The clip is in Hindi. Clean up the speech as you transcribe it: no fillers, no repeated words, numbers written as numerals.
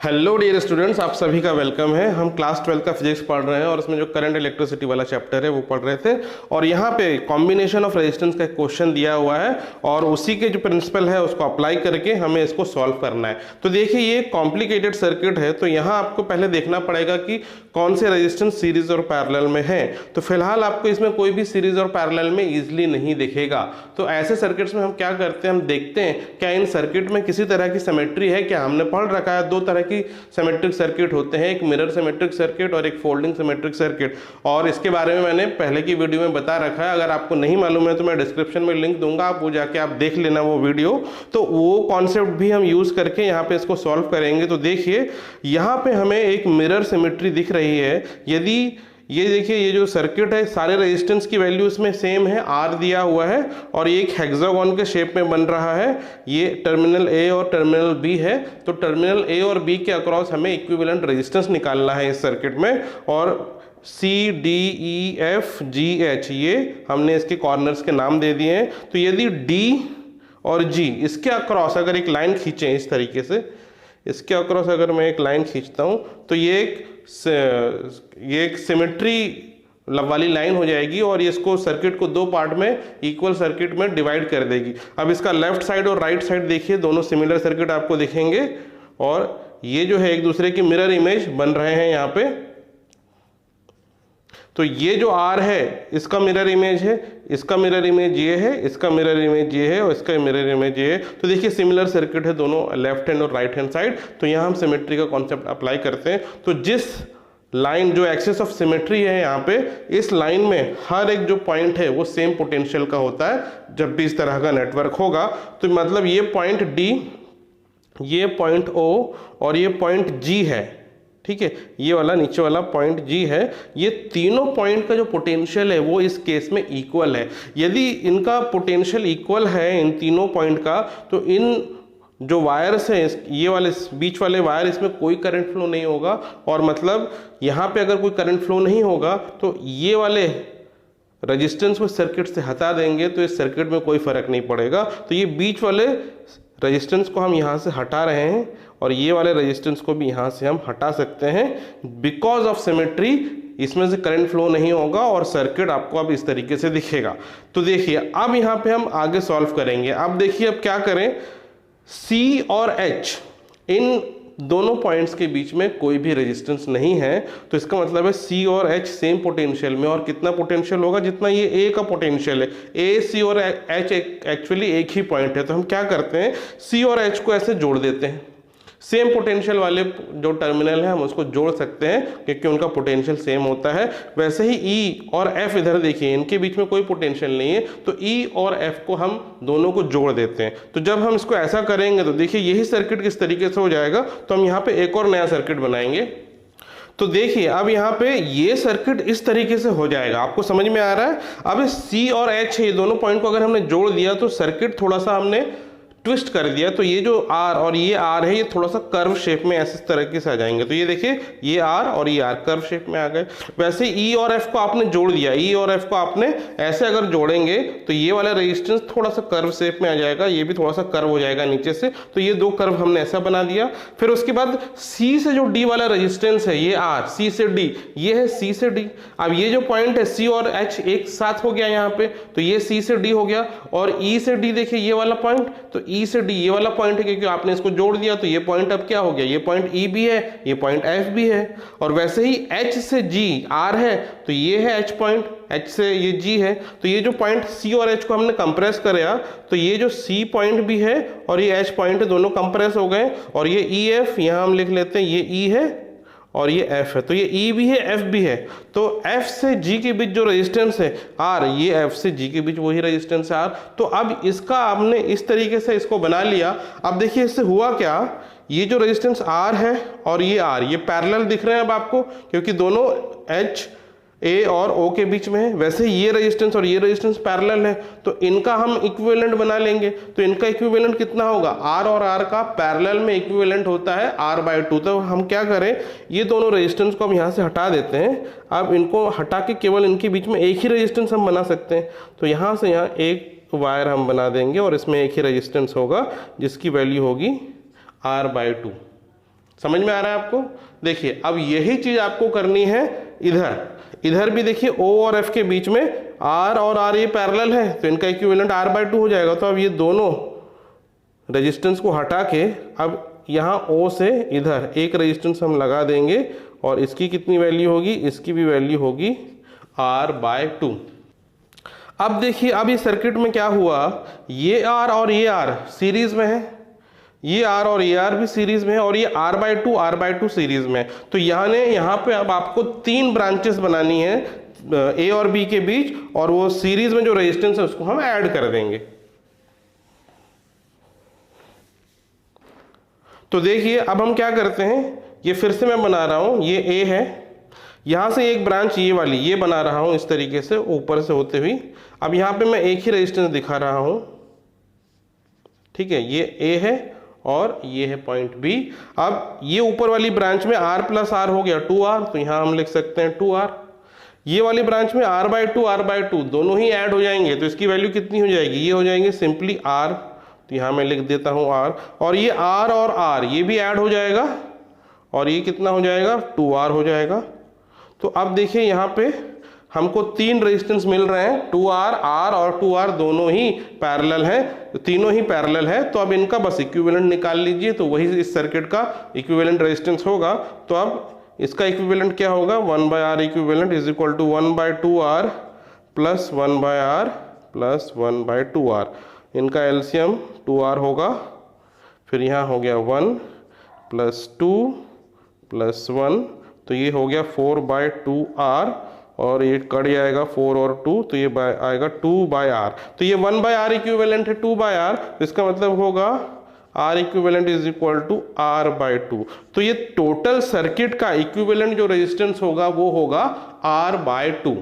हेलो डियर स्टूडेंट्स, आप सभी का वेलकम है। हम क्लास 12 का फिजिक्स पढ़ रहे हैं और उसमें जो करंट इलेक्ट्रिसिटी वाला चैप्टर है वो पढ़ रहे थे। और यहाँ पे कॉम्बिनेशन ऑफ रेजिस्टेंस का एक क्वेश्चन दिया हुआ है और उसी के जो प्रिंसिपल है उसको अप्लाई करके हमें इसको सॉल्व करना है। तो देखिए, ये कॉम्प्लिकेटेड सर्किट है, तो यहाँ आपको पहले देखना पड़ेगा कि कौन से रेजिस्टेंस सीरीज और पैरेलल में है। तो फिलहाल आपको इसमें कोई भी सीरीज और पैरेलल में ईजिली नहीं दिखेगा। तो ऐसे सर्किट्स में हम क्या करते हैं, हम देखते हैं क्या इन सर्किट में किसी तरह की सिमेट्री है क्या। हमने पढ़ रखा है दो तरह की सिमेट्रिक सर्किट होते हैं, एक मिरर सिमेट्रिक सर्किट और एक फोल्डिंग सिमेट्रिक सर्किट। और इसके बारे में मैंने पहले की वीडियो में बता रखा है। अगर आपको नहीं मालूम है तो मैं डिस्क्रिप्शन में लिंक दूंगा, आप वो जाके आप देख लेना वो वीडियो। तो वो कॉन्सेप्ट भी हम यूज करके यहाँ पे इसको सॉल्व करेंगे। तो देखिए, यहाँ पे हमें एक मिरर सिमेट्री दिख रही है। यदि ये देखिए, ये जो सर्किट है सारे रेजिस्टेंस की वैल्यू इसमें सेम है, आर दिया हुआ है और ये एक हेक्सागोन के शेप में बन रहा है। ये टर्मिनल ए और टर्मिनल बी है। तो टर्मिनल ए और बी के अक्रॉस हमें इक्विवेलेंट रेजिस्टेंस निकालना है इस सर्किट में। और C D E F G H, ये हमने इसके कॉर्नर्स के नाम दे दिए हैं। तो यदि डी और जी इसके अक्रॉस अगर एक लाइन खींचें इस तरीके से, इसके अक्रॉस अगर मैं एक लाइन खींचता हूं तो ये एक सिमेट्री वाली लाइन हो जाएगी और ये इसको सर्किट को दो पार्ट में इक्वल सर्किट में डिवाइड कर देगी। अब इसका लेफ्ट साइड और राइट साइड देखिए, दोनों सिमिलर सर्किट आपको दिखेंगे और ये जो है एक दूसरे की मिरर इमेज बन रहे हैं यहाँ पे। तो ये जो R है इसका मिरर इमेज है, इसका मिरर इमेज ये है, इसका मिरर इमेज ये है और इसका मिरर इमेज ये है। तो देखिए, सिमिलर सर्किट है दोनों लेफ्ट हैंड और राइट हैंड साइड। तो यहाँ हम सिमेट्री का कॉन्सेप्ट अप्लाई करते हैं। तो जिस लाइन जो एक्सिस ऑफ सिमेट्री है यहाँ पे, इस लाइन में हर एक जो पॉइंट है वो सेम पोटेंशियल का होता है जब भी इस तरह का नेटवर्क होगा। तो मतलब ये पॉइंट D, ये पॉइंट O और ये पॉइंट G है, ठीक है। ये वाला नीचे वाला पॉइंट G है। ये तीनों पॉइंट का जो पोटेंशियल है वो इस केस में इक्वल है। यदि इनका पोटेंशियल इक्वल है इन तीनों पॉइंट का, तो इन जो वायर्स हैं, ये वाले बीच वाले वायर, इसमें कोई करंट फ्लो नहीं होगा। और मतलब यहाँ पे अगर कोई करंट फ्लो नहीं होगा तो ये वाले रेजिस्टेंस को सर्किट से हटा देंगे तो इस सर्किट में कोई फर्क नहीं पड़ेगा। तो ये बीच वाले रेजिस्टेंस को हम यहाँ से हटा रहे हैं और ये वाले रेजिस्टेंस को भी यहाँ से हम हटा सकते हैं। बिकॉज ऑफ सिमेट्री इसमें से करंट फ्लो नहीं होगा और सर्किट आपको अब इस तरीके से दिखेगा। तो देखिए, अब यहाँ पे हम आगे सॉल्व करेंगे। अब देखिए, अब क्या करें, C और H इन दोनों पॉइंट्स के बीच में कोई भी रेजिस्टेंस नहीं है। तो इसका मतलब है C और H सेम पोटेंशियल में। और कितना पोटेंशियल होगा, जितना ये A का पोटेंशियल है। A, C और H एक्चुअली एक ही पॉइंट है। तो हम क्या करते हैं, C और H को ऐसे जोड़ देते हैं। सेम पोटेंशियल वाले जो टर्मिनल है हम उसको जोड़ सकते हैं क्योंकि उनका पोटेंशियल सेम होता है। वैसे ही E और F, इधर देखिए, इनके बीच में कोई पोटेंशियल नहीं है। तो E और F को हम दोनों को जोड़ देते हैं। तो जब हम इसको ऐसा करेंगे तो देखिए, यही सर्किट किस तरीके से हो जाएगा। तो हम यहाँ पे एक और नया सर्किट बनाएंगे। तो देखिए, अब यहाँ पे ये सर्किट इस तरीके से हो जाएगा। आपको समझ में आ रहा है। अब C और H, ये दोनों पॉइंट को अगर हमने जोड़ दिया तो सर्किट थोड़ा सा हमने ट्विस्ट कर दिया। तो ये जो R और ये R है, ये थोड़ा सा कर्व शेप में ऐसे तरीके से आ जाएंगे। तो ये देखिए, ये R और ये R कर्व शेप में आ गए। वैसे E और F को आपने जोड़ दिया, E और F को आपने ऐसे अगर जोड़ेंगे तो ये वाला रेजिस्टेंस थोड़ा सा कर्व शेप में आ जाएगा, ये भी थोड़ा सा कर्व हो जाएगा नीचे से। तो ये दो कर्व हमने ऐसा बना दिया। फिर उसके बाद C से जो D वाला रेजिस्टेंस है, ये R, C से D, ये है C से D। अब ये जो पॉइंट है C और H एक साथ हो गया यहाँ पे, तो ये C से D हो गया। और E से D देखिए, ये वाला पॉइंट, तो E से D ये वाला पॉइंट है क्योंकि आपने इसको जोड़ दिया। तो ये पॉइंट अब क्या हो गया, ये पॉइंट E भी है, ये पॉइंट F भी है। और वैसे ही H से G, R है तो ये है H पॉइंट, H से ये G है। तो ये जो पॉइंट C और H को हमने कंप्रेस कराया तो ये जो C पॉइंट भी है और ये H पॉइंट है, दोनों कंप्रेस हो गए। और ये EF यहाँ हम लिख लेते हैं, ये E है और ये F है। तो ये E भी है, F भी है। तो F से G के बीच जो रेजिस्टेंस है R, ये F से G के बीच वही रेजिस्टेंस है R। तो अब इसका हमने इस तरीके से इसको बना लिया। अब देखिए, इससे हुआ क्या, ये जो रेजिस्टेंस R है और ये R, ये पैरेलल दिख रहे हैं अब आपको क्योंकि दोनों H, A और O के बीच में है। वैसे ये रेजिस्टेंस और ये रेजिस्टेंस पैरेलल है, तो इनका हम इक्विवेलेंट बना लेंगे। तो इनका इक्विवेलेंट कितना होगा, R और R का पैरेलल में इक्विवेलेंट होता है R/2। तो हम क्या करें, ये दोनों रेजिस्टेंस को हम यहाँ से हटा देते हैं। अब इनको हटा के केवल इनके बीच में एक ही रेजिस्टेंस हम बना सकते हैं। तो यहाँ से यहाँ एक वायर हम बना देंगे और इसमें एक ही रेजिस्टेंस होगा जिसकी वैल्यू होगी R/2। समझ में आ रहा है आपको? देखिए अब यही चीज आपको करनी है इधर भी देखिए O और F के बीच में R और R ये पैरेलल है, तो इनका इक्विवेलेंट R/2 हो जाएगा। तो अब ये दोनों रेजिस्टेंस को हटा के अब यहाँ O से इधर एक रेजिस्टेंस हम लगा देंगे और इसकी कितनी वैल्यू होगी, इसकी भी वैल्यू होगी R/2। अब देखिए अब इस सर्किट में क्या हुआ, ये R और ये R सीरीज में है, ये R और ये R भी सीरीज में है और ये R/2 सीरीज में है। तो यहाँ पे अब आपको 3 ब्रांचेस बनानी है A और B के बीच, और वो सीरीज में जो रेजिस्टेंस है उसको हम ऐड कर देंगे। तो देखिए अब हम क्या करते हैं, ये फिर से मैं बना रहा हूं, ये A है, यहां से एक ब्रांच ये वाली ये बना रहा हूं इस तरीके से ऊपर से होते हुए। अब यहां पे मैं एक ही रेजिस्टेंस दिखा रहा हूं, ठीक है, ये A है और ये है पॉइंट B। अब ये ऊपर वाली ब्रांच में R+R हो गया 2R, तो यहां हम लिख सकते हैं 2R। ये वाली ब्रांच में R/2 दोनों ही ऐड हो जाएंगे, तो इसकी वैल्यू कितनी हो जाएगी, ये हो जाएंगे सिंपली R, तो यहां मैं लिख देता हूं R। और ये R और R ये भी ऐड हो जाएगा और ये कितना हो जाएगा 2R हो जाएगा। तो अब देखिए यहाँ पे हमको 3 रेजिस्टेंस मिल रहे हैं, 2R, R और 2R दोनों ही पैरेलल हैं, तीनों ही पैरेलल है। तो अब इनका बस इक्विवेलेंट निकाल लीजिए, तो वही इस सर्किट का इक्विवेलेंट रेजिस्टेंस होगा। तो अब इसका इक्विवेलेंट क्या होगा, 1/R equivalent is equal to 1/2R plus 1/R plus 1/2R। इनका एलसीएम 2R होगा, फिर यहाँ हो गया 1 प्लस 2 प्लस 1, तो ये हो गया 4/2R और ये कट जाएगा 4 और 2, तो ये आएगा 2/R। तो ये 1/R इक्विवेलेंट है 2/R, तो इसका मतलब होगा R equivalent is equal to R/2। तो ये टोटल सर्किट का इक्विवेलेंट जो रेजिस्टेंस होगा वो होगा R/2।